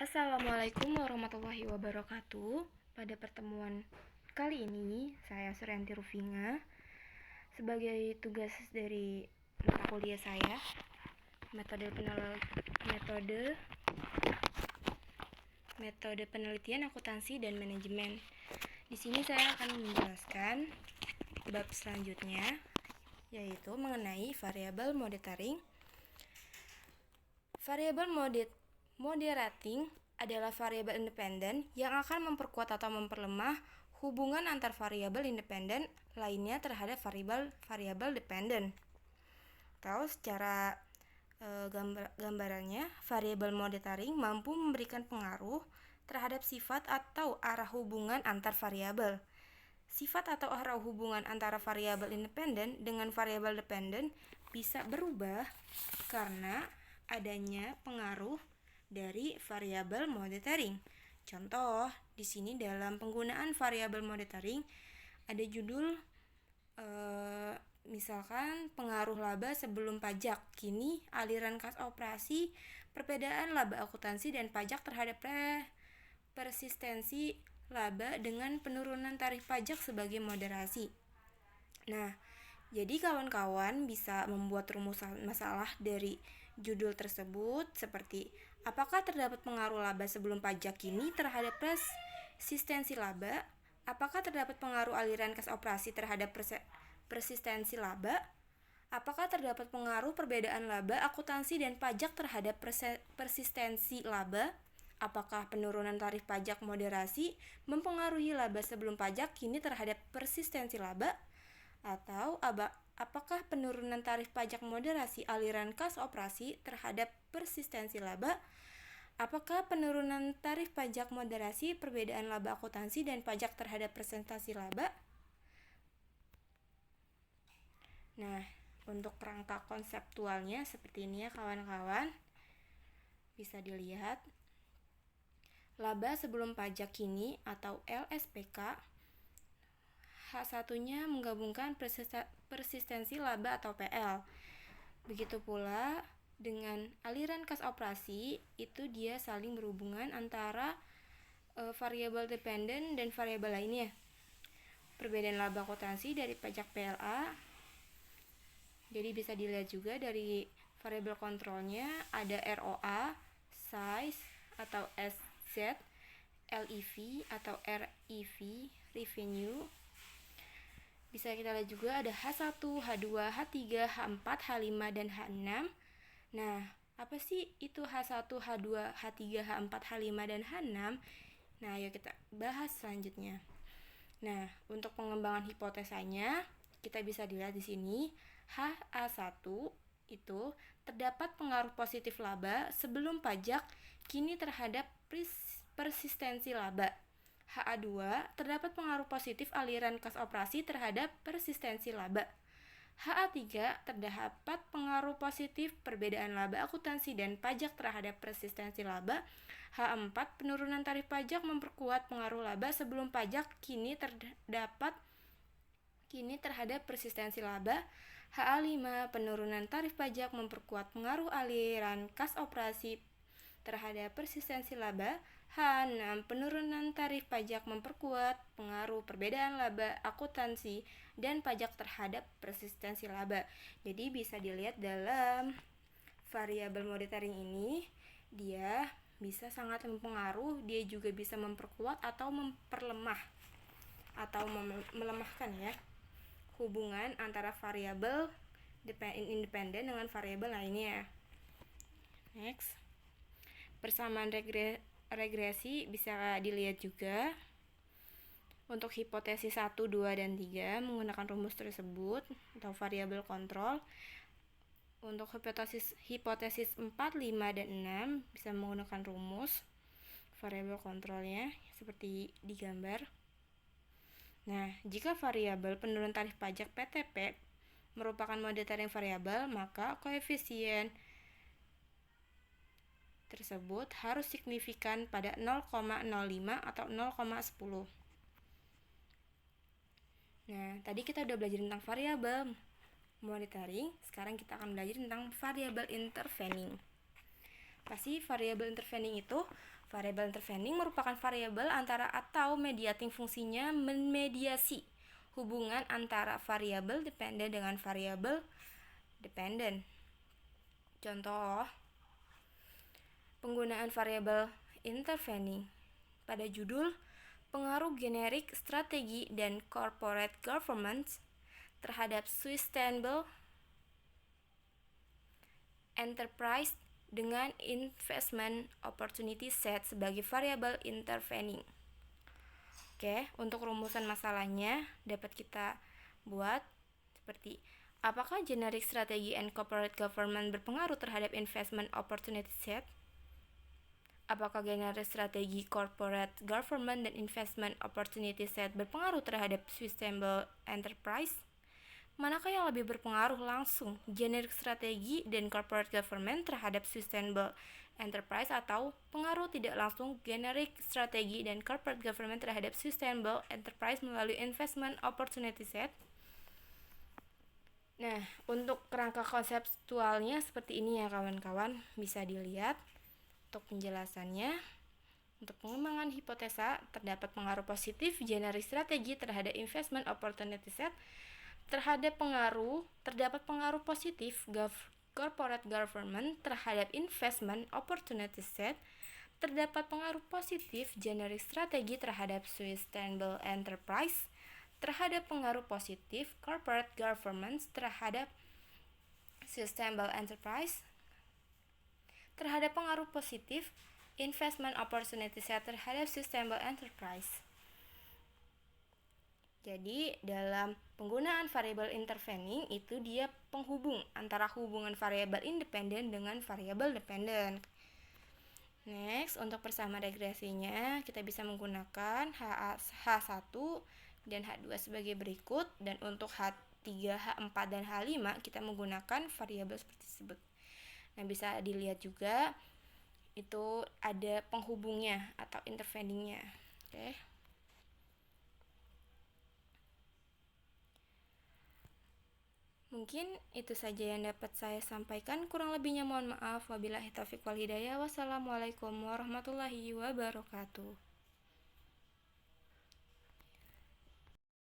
Assalamualaikum warahmatullahi wabarakatuh. Pada pertemuan kali ini, saya Suryanti Rufinga sebagai tugas dari mata kuliah saya, metode penelitian akuntansi dan manajemen. Di sini saya akan menjelaskan bab selanjutnya, yaitu mengenai variabel monitoring. Variabel moderating adalah variabel independen yang akan memperkuat atau memperlemah hubungan antar variabel independen lainnya terhadap variabel dependen. Atau secara gambarannya, variabel monitoring mampu memberikan pengaruh terhadap sifat atau arah hubungan antar variabel. Sifat atau arah hubungan antara variabel independen dengan variabel dependen bisa berubah karena adanya pengaruh dari variabel monitoring. Contoh, di sini dalam penggunaan variabel monitoring ada judul misalkan pengaruh laba sebelum pajak. Kini aliran kas operasi, perbedaan laba akuntansi dan pajak terhadap persistensi laba dengan penurunan tarif pajak sebagai moderasi. Nah, jadi kawan-kawan bisa membuat rumus masalah dari judul tersebut seperti apakah terdapat pengaruh laba sebelum pajak kini terhadap persistensi laba? Apakah terdapat pengaruh aliran kas operasi terhadap persistensi laba? Apakah terdapat pengaruh perbedaan laba akuntansi dan pajak terhadap persistensi laba? Apakah penurunan tarif pajak moderasi mempengaruhi laba sebelum pajak kini terhadap persistensi laba? Atau apakah penurunan tarif pajak moderasi aliran kas operasi terhadap persistensi laba? Apakah penurunan tarif pajak moderasi perbedaan laba akuntansi dan pajak terhadap presentasi laba? Nah, untuk kerangka konseptualnya seperti ini ya kawan-kawan. Bisa dilihat. Laba sebelum pajak kini atau LSPK H1-nya menggabungkan persistensi laba atau PL. Begitu pula dengan aliran kas operasi, itu dia saling berhubungan antara variabel dependen dan variabel lainnya. Perbedaan laba akuntansi dari pajak PLA. Jadi bisa dilihat juga dari variabel kontrolnya ada ROA, size atau SZ, LEV atau REV, revenue. Bisa kita lihat juga ada H1, H2, H3, H4, H5, dan H6. Nah, apa sih itu H1, H2, H3, H4, H5, dan H6? Nah, yuk kita bahas selanjutnya. Nah, untuk pengembangan hipotesanya, kita bisa dilihat di sini HA1 itu terdapat pengaruh positif laba sebelum pajak kini terhadap persistensi laba. HA2 terdapat pengaruh positif aliran kas operasi terhadap persistensi laba. HA3 terdapat pengaruh positif perbedaan laba akuntansi dan pajak terhadap persistensi laba. H4 penurunan tarif pajak memperkuat pengaruh laba sebelum pajak kini terhadap persistensi laba. HA5 penurunan tarif pajak memperkuat pengaruh aliran kas operasi terhadap persistensi laba. H6 penurunan tarif pajak memperkuat pengaruh perbedaan laba akuntansi dan pajak terhadap persistensi laba. Jadi bisa dilihat dalam variabel monitoring ini dia bisa sangat mempengaruhi, dia juga bisa memperkuat atau memperlemah atau melemahkan ya hubungan antara variabel independen dengan variabel lainnya. Next. Persamaan regresi bisa dilihat juga. Untuk hipotesis 1, 2, dan 3 menggunakan rumus tersebut atau variabel kontrol. Untuk hipotesis 4, 5, dan 6 bisa menggunakan rumus variabel kontrolnya seperti digambar. Nah, jika variabel penurunan tarif pajak PTP merupakan monitoring variabel, maka koefisien tersebut harus signifikan pada 0,05 atau 0,10. Nah, tadi kita udah belajar tentang variabel monitoring, sekarang kita akan belajar tentang variabel intervening. Pasti variabel intervening itu, variabel intervening merupakan variabel antara atau mediating, fungsinya memediasi hubungan antara variabel dependen dengan variabel dependen. Contoh penggunaan variabel intervening pada judul pengaruh generik strategi dan corporate governance terhadap sustainable enterprise dengan investment opportunity set sebagai variabel intervening. Oke, untuk rumusan masalahnya dapat kita buat seperti apakah generic strategi and corporate governance berpengaruh terhadap investment opportunity set? Apakah generic strategi corporate government dan investment opportunity set berpengaruh terhadap sustainable enterprise? Manakah yang lebih berpengaruh langsung, generic strategi dan corporate government terhadap sustainable enterprise, atau pengaruh tidak langsung generic strategi dan corporate government terhadap sustainable enterprise melalui investment opportunity set? Nah, untuk kerangka konseptualnya seperti ini ya kawan-kawan, bisa dilihat untuk penjelasannya. Untuk pengembangan hipotesa, terdapat pengaruh positif generic strategi terhadap investment opportunity set. Terdapat pengaruh positif corporate government terhadap investment opportunity set. Terdapat pengaruh positif generic strategi terhadap sustainable enterprise. Terhadap pengaruh positif corporate government terhadap sustainable enterprise. Terhadap pengaruh positif investment opportunity set terhadap sustainable enterprise. Jadi dalam penggunaan variabel intervening itu dia penghubung antara hubungan variabel independen dengan variabel dependen. Next, untuk persamaan regresinya kita bisa menggunakan H1 dan H2 sebagai berikut, dan untuk H3, H4 dan H5 kita menggunakan variabel seperti tersebut. Nah, bisa dilihat juga itu ada penghubungnya atau interveningnya. Oke. Mungkin itu saja yang dapat saya sampaikan. Kurang lebihnya mohon maaf. Wabillahi taufiq wal hidayah. Wassalamualaikum warahmatullahi wabarakatuh.